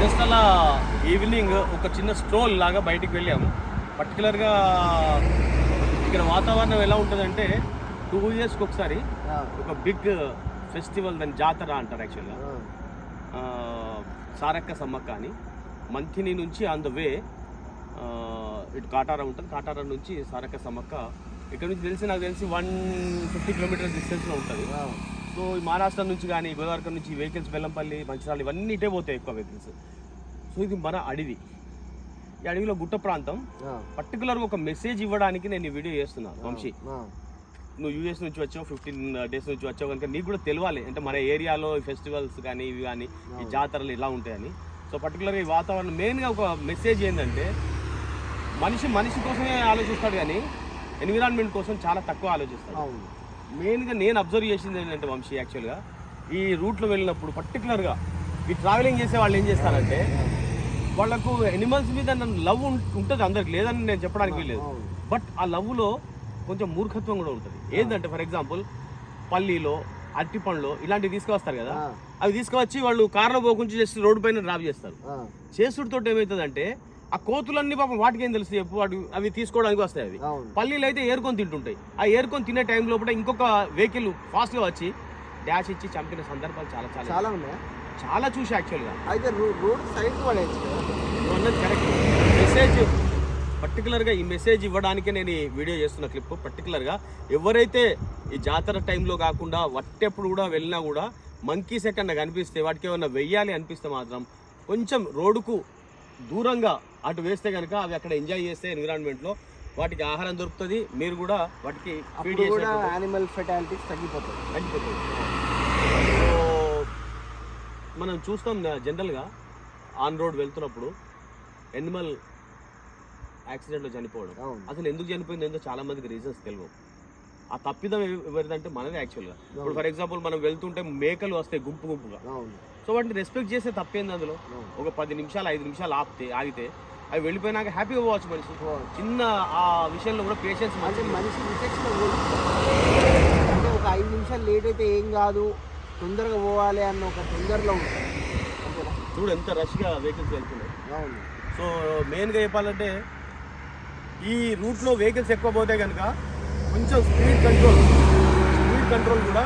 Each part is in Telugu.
జస్ట్ అలా ఈవినింగ్ ఒక చిన్న స్ట్రోల్ లాగా బయటికి వెళ్ళాము. పర్టికులర్గా ఇక్కడ వాతావరణం ఎలా ఉంటుందంటే 2 yearsకి ఒకసారి ఒక బిగ్ ఫెస్టివల్, దాని జాతర అంటారు యాక్చువల్గా. సారక్క సమ్మక్క అని మంథిని నుంచి ఆన్ ద వే ఇటు కాటారా ఉంటుంది. కాటారా నుంచి సారక్క సమ్మక్క ఇక్కడ నుంచి నాకు తెలిసి 150 kilometers డిస్టెన్స్లో ఉంటుంది. సో ఈ మహారాష్ట్ర నుంచి కానీ గోదావరి నుంచి వెహికల్స్ బెల్లంపల్లి, మంచిర్యాల ఇవన్నీ ఇటే పోతాయి ఎక్కువ వెహికల్స్. సో ఇది మన అడవి, ఈ అడవిలో గుట్ట ప్రాంతం. పర్టికులర్గా ఒక మెసేజ్ ఇవ్వడానికి నేను ఈ వీడియో చేస్తున్నాను. వంశీ, నువ్వు యూఎస్ నుంచి వచ్చావు, 15 days నుంచి వచ్చావు కనుక నీకు కూడా తెలియాలి అంటే మన ఏరియాలో ఈ ఫెస్టివల్స్ కానీ ఇవి కానీ ఈ జాతరలు ఇలా ఉంటాయని. సో పర్టికులర్గా ఈ వాతావరణం మెయిన్గా ఒక మెసేజ్ ఏంటంటే మనిషి కోసమే ఆలోచిస్తాడు కానీ ఎన్విరాన్మెంట్ కోసం చాలా తక్కువ ఆలోచిస్తాడు. మెయిన్గా నేను అబ్జర్వ్ చేసింది ఏంటంటే వంశీ, యాక్చువల్గా ఈ రూట్లో వెళ్ళినప్పుడు పర్టికులర్గా ఈ ట్రావెలింగ్ చేసే వాళ్ళు ఏం చేస్తారంటే వాళ్ళకు ఎనిమల్స్ మీద లవ్ ఉంటుంది, అందరికి లేదని నేను చెప్పడానికి లేదు. బట్ ఆ లవ్లో కొంచెం మూర్ఖత్వం కూడా ఉంటుంది. ఏంటంటే ఫర్ ఎగ్జాంపుల్ పల్లీలో, అరటిపండ్లో ఇలాంటివి తీసుకువస్తారు కదా, అవి తీసుకువచ్చి వాళ్ళు కార్లో పోకుండా జస్ట్ రోడ్డు పైన డ్రాప్ చేస్తారు. చేసుడితో ఏమవుతుందంటే ఆ కోతులన్నీ పాపం వాటికి ఏం తెలుసు చెప్పు, అవి తీసుకోవడానికి వస్తాయి. అవి పల్లీలు అయితే ఏరుకొని తింటుంటాయి. ఆ ఏరుకొని తినే టైం లోపల ఇంకొక వెహికల్ ఫాస్ట్గా వచ్చి డాష్ ఇచ్చి చంపిన సందర్భాలు చాలా చాలా చాలా ఉన్నాయి. చాలా చూసి యాక్చువల్గా అయితే రోడ్ సైడ్ అన్నది కరెక్ట్. మెసేజ్ పర్టికులర్గా ఈ మెసేజ్ ఇవ్వడానికే నేను ఈ వీడియో చేస్తున్న క్లిప్. పర్టికులర్గా ఎవరైతే ఈ జాతర టైంలో కాకుండా వట్టెప్పుడు కూడా వెళ్ళినా కూడా మంకీస్ ఎక్కడ కనిపిస్తే వాటికి ఏమన్నా వెయ్యాలి అనిపిస్తే మాత్రం కొంచెం రోడ్డుకు దూరంగా అటు వేస్తే కనుక అవి అక్కడ ఎంజాయ్ చేస్తే ఎన్విరాన్మెంట్లో వాటికి ఆహారం దొరుకుతుంది. మీరు కూడా వాటికి యానిమల్ ఫెటాలిటీస్ తగ్గిపోతుంది. సో మనం చూస్తాం జనరల్గా ఆన్ రోడ్ వెళ్తున్నప్పుడు ఎనిమల్ యాక్సిడెంట్లో చనిపోవడం. అసలు ఎందుకు చనిపోయింది ఏంటో చాలా మందికి రీజన్స్ తెలియవు. ఆ తప్పిదం ఎవరిదంటే మనది యాక్చువల్గా. ఇప్పుడు ఫర్ ఎగ్జాంపుల్ మనం వెళ్తుంటే మేకలు వస్తాయి గుంపుగా. సో వాటిని రెస్పెక్ట్ చేస్తే తప్పేంది అందులో. ఒక 10 నిమిషాలు 5 నిమిషాలు ఆగితే అవి వెళ్ళిపోయినాక హ్యాపీగా పోవచ్చు మనిషి. చిన్న ఆ విషయంలో కూడా పేషెన్స్ మనిషి అంటే ఒక 5 నిమిషాలు లేట్ అయితే ఏం కాదు, తొందరగా పోవాలి అన్న ఒక తొందరలో ఉంటుంది. చూడు ఎంత రష్గా వెహికల్స్ వెళ్తున్నాయి. సో మెయిన్గా చెప్పాలంటే ఈ రూట్లో వెహికల్స్ ఎక్కువ పోతే కనుక కొంచెం స్పీడ్ కంట్రోల్ కూడా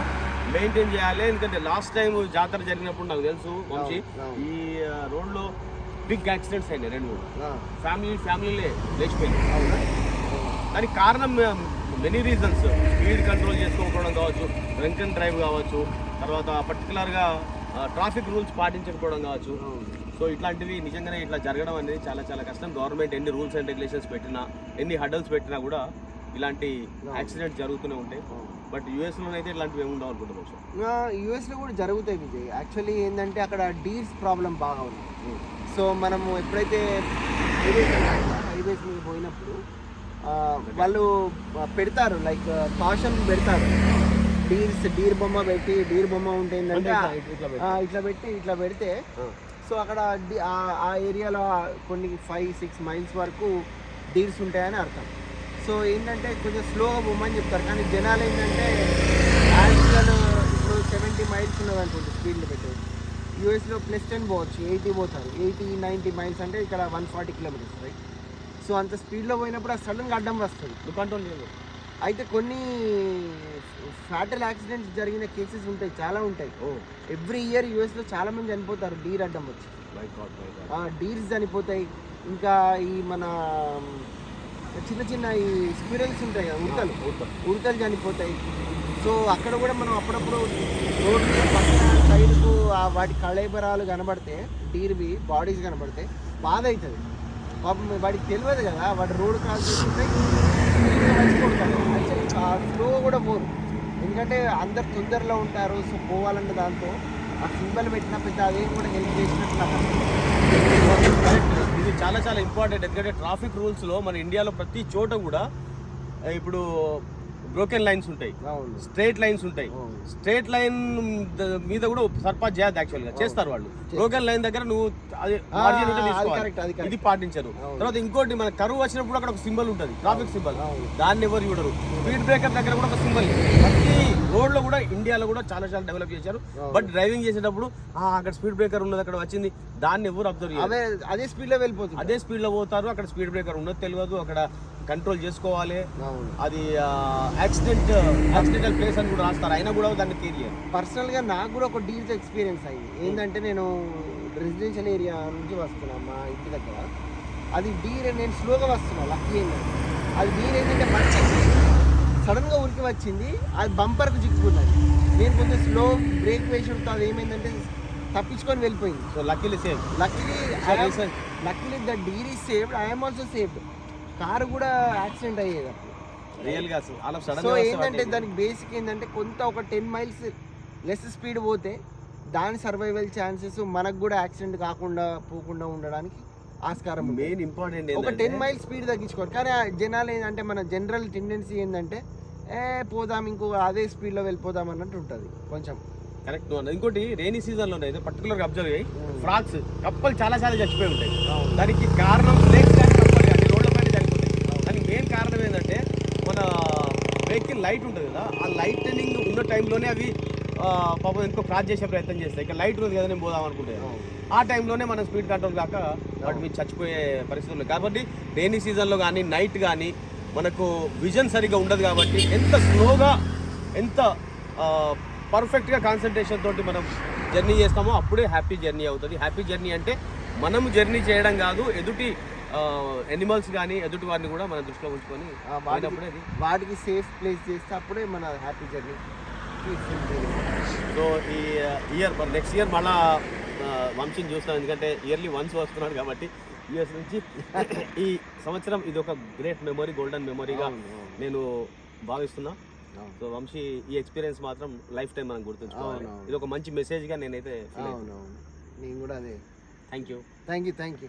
మెయింటైన్ చేయాలి. ఎందుకంటే లాస్ట్ టైం జాతర జరిగినప్పుడు నాకు తెలుసు వంశీ, ఈ రోడ్లో బిగ్ యాక్సిడెంట్స్ అయినాయి 2-3 ఫ్యామిలీలే లేచిపోయింది. దానికి కారణం మెనీ రీజన్స్. స్పీడ్ కంట్రోల్ చేసుకోకపోవడం కావచ్చు, డ్రంక్ అండ్ డ్రైవ్ కావచ్చు, తర్వాత పర్టికులర్గా ట్రాఫిక్ రూల్స్ పాటించకపోవడం కావచ్చు. సో ఇట్లాంటివి నిజంగానే ఇట్లా జరగడం అనేది చాలా చాలా కష్టం. గవర్నమెంట్ ఎన్ని రూల్స్ అండ్ రెగ్యులేషన్స్ పెట్టినా, ఎన్ని హడల్స్ పెట్టినా కూడా ఇలాంటి యాక్సిడెంట్స్ జరుగుతూనే ఉంటాయి. బట్ యూఎస్లోనైతే ఇలాంటివి ఏమి ఉండవు అనుకుంటున్నాం. యూఎస్లో కూడా జరుగుతాయి విజయ్. యాక్చువల్లీ ఏంటంటే అక్కడ డీర్స్ ప్రాబ్లం బాగా ఉంది. సో మనము ఎప్పుడైతే హైవేస్ మీద పోయినప్పుడు వాళ్ళు పెడతారు, లైక్ కాషన్ పెడతారు. డీర్ బొమ్మ పెట్టి, డీర్ బొమ్మ ఉంటే ఏంటంటే ఇట్లా పెడితే సో అక్కడ ఆ ఏరియాలో కొన్ని 5-6 miles వరకు డీర్స్ ఉంటాయని అర్థం. సో ఏంటంటే కొంచెం స్లోగా బొమ్మని చెప్తారు, కానీ జనాలు ఏంటంటే యాక్చువల్ ఇప్పుడు 70 miles ఉన్నదనుకోండి స్పీడ్లో పెట్టేది. యూఎస్లో +10 పోవచ్చు, 80 పోతారు. 80-90 miles అంటే ఇక్కడ 140 kilometers రైట్. సో అంత స్పీడ్లో పోయినప్పుడు ఆ సడన్గా అడ్డం వస్తుంది, కంట్రోల్ లేదు. అయితే కొన్ని ఫ్యాటల్ యాక్సిడెంట్స్ జరిగిన కేసెస్ ఉంటాయి, చాలా ఉంటాయి. ఎవ్రీ ఇయర్ యూఎస్లో చాలా మంది చనిపోతారు డీర్ అడ్డం వచ్చి. డీర్స్ చనిపోతాయి. ఇంకా ఈ మన చిన్న ఈ స్క్విరల్స్ ఉంటాయి కదా, ఉడతలు చనిపోతాయి. సో అక్కడ కూడా మనం అప్పుడప్పుడు రోడ్డు పక్కన సైడ్కు వాటి కళేబరాలు కనబడితే, డీర్వి బాడీస్ కనబడితే బాధ అవుతుంది. పాపం వాడికి తెలియదు కదా, వాటి రోడ్ క్రాస్ చేస్తుంటే స్లో కూడా పోరు, ఎందుకంటే అందరు తొందరలో ఉంటారు. సో పోవాలంటే దాంతో ఆ సింబల్ పెట్టిన పెద్ద అదేం కూడా హెల్ప్ చేసినట్టు. ఇది చాలా చాలా ఇంపార్టెంట్. ఎందుకంటే ట్రాఫిక్ రూల్స్లో మన ఇండియాలో ప్రతి చోట కూడా ఇప్పుడు బ్రోకెన్ లైన్స్ ఉంటాయి, స్ట్రేట్ లైన్స్ ఉంటాయి. స్ట్రేట్ లైన్ మీద కూడా సర్పాస్ చేయద్దు, యాక్చువల్గా చేస్తారు వాళ్ళు. బ్రోకెన్ లైన్ దగ్గర నువ్వు ఇది పాటించరు. తర్వాత ఇంకోటి మన కరువు వచ్చినప్పుడు అక్కడ ఒక సింబల్ ఉంటుంది, ట్రాఫిక్ సింబల్, దాన్ని ఎవరు చూడరు. స్పీడ్ బ్రేకర్ దగ్గర కూడా ఒక సింబల్. ప్రతి రోడ్ లో కూడా ఇండియాలో కూడా చాలా చాలా డెవలప్ చేశారు. బట్ డ్రైవింగ్ చేసేటప్పుడు అక్కడ స్పీడ్ బ్రేకర్ ఉన్నది, అక్కడ వచ్చింది, దాన్ని ఎవరు అబ్జర్వ్ చేయరు. అదే స్పీడ్ లో వెళ్ళిపోతుంది, అదే స్పీడ్ లో పోతారు. అక్కడ స్పీడ్ బ్రేకర్ ఉన్నది తెలియదు, అక్కడ కంట్రోల్ చేసుకోవాలి. అది యాక్సిడెంటల్ ప్లేస్ అని కూడా రాస్తారు, అయినా కూడా దాన్ని తెలియదు. పర్సనల్ గా నాకు కూడా ఒక డీల్స్ ఎక్స్పీరియన్స్ అయింది. ఏంటంటే నేను రెసిడెన్షియల్ ఏరియా నుంచి వస్తున్నా మా ఇంటి దగ్గర. అది నేను స్లోగా వస్తున్నా. లక్కీ ఏంటంటే అది ఏంటంటే మంచి సడన్ గా ఉరికి వచ్చింది, అది బంపర్కు చిక్కుకున్నది. నేను కొంచెం స్లో బ్రేక్ వేసి అది ఏమైందంటే తప్పించుకొని వెళ్ళిపోయింది. So luckily the deer is saved, I'm also saved. Car కూడా యాక్సిడెంట్ అయ్యేది అప్పుడు రియల్ గా. సో ఏంటంటే దానికి బేసిక్ ఏంటంటే కొంత ఒక 10 miles లెస్ స్పీడ్ పోతే దాని సర్వైవల్ ఛాన్సెస్ మనకు కూడా యాక్సిడెంట్ పోకుండా ఉండడానికి ఆస్కారం. మెయిన్ ఇంపార్టెంట్ ఒక 10 miles స్పీడ్ తగ్గించుకోవాలి. కానీ జనాలు ఏంటంటే మన జనరల్ టెండెన్సీ ఏంటంటే పోదాం ఇంకో అదే స్పీడ్లో వెళ్ళిపోదాం అన్నట్టు ఉంటుంది కొంచెం. కరెక్ట్. ఇంకోటి రైనీ సీజన్లో అయితే పర్టికులర్గా అబ్జర్వ్ అయ్యి ఫ్రాక్స్ కప్పలు చాలా చచ్చిపోయి ఉంటాయి. దానికి కారణం స్నేక్స్ కానీ కప్పలు కానీ రోడ్ల పైన చనిపోతాయి. దానికి మెయిన్ కారణం ఏంటంటే మన వెహికల్ లైట్ ఉంటుంది కదా, ఆ లైటనింగ్ ఉన్న టైంలోనే అవి పాపం ఎందుకో క్రాస్ చేసే ప్రయత్నం చేస్తాయి. ఇక లైట్ ఉంది కదా నేను పోదాం అనుకుంటే ఆ టైంలోనే మనం స్పీడ్ కంట్రోల్ కాక వాటి మీద చచ్చిపోయే పరిస్థితులు. కాబట్టి రైనీ సీజన్లో కానీ నైట్ కానీ మనకు విజన్ సరిగ్గా ఉండదు. కాబట్టి ఎంత స్లోగా ఎంత పర్ఫెక్ట్గా కాన్సన్ట్రేషన్ తోటి మనం జర్నీ చేస్తామో అప్పుడే హ్యాపీ జర్నీ అవుతుంది. హ్యాపీ జర్నీ అంటే మనం జర్నీ చేయడం కాదు, ఎదుటి ఎనిమల్స్ కానీ ఎదుటి వారిని కూడా మనం దృష్టిలో ఉంచుకొని వాటికి సేఫ్ ప్లేస్ చేస్తే అప్పుడే మన హ్యాపీ జర్నీ. సో ఈ ఇయర్ నెక్స్ట్ ఇయర్ మళ్ళా వంశీని చూస్తాం, ఎందుకంటే ఇయర్లీ వన్స్ వస్తున్నాడు కాబట్టి యూఎస్ నుంచి. ఈ సంవత్సరం ఇది ఒక గ్రేట్ మెమొరీ, గోల్డెన్ మెమొరీగా నేను భావిస్తున్నా. సో వంశీ ఈ ఎక్స్పీరియన్స్ మాత్రం లైఫ్ టైం మనం గుర్తుంచుకోవాలి. ఇది ఒక మంచి మెసేజ్గా నేనైతే నేను కూడా అదే. Thank you.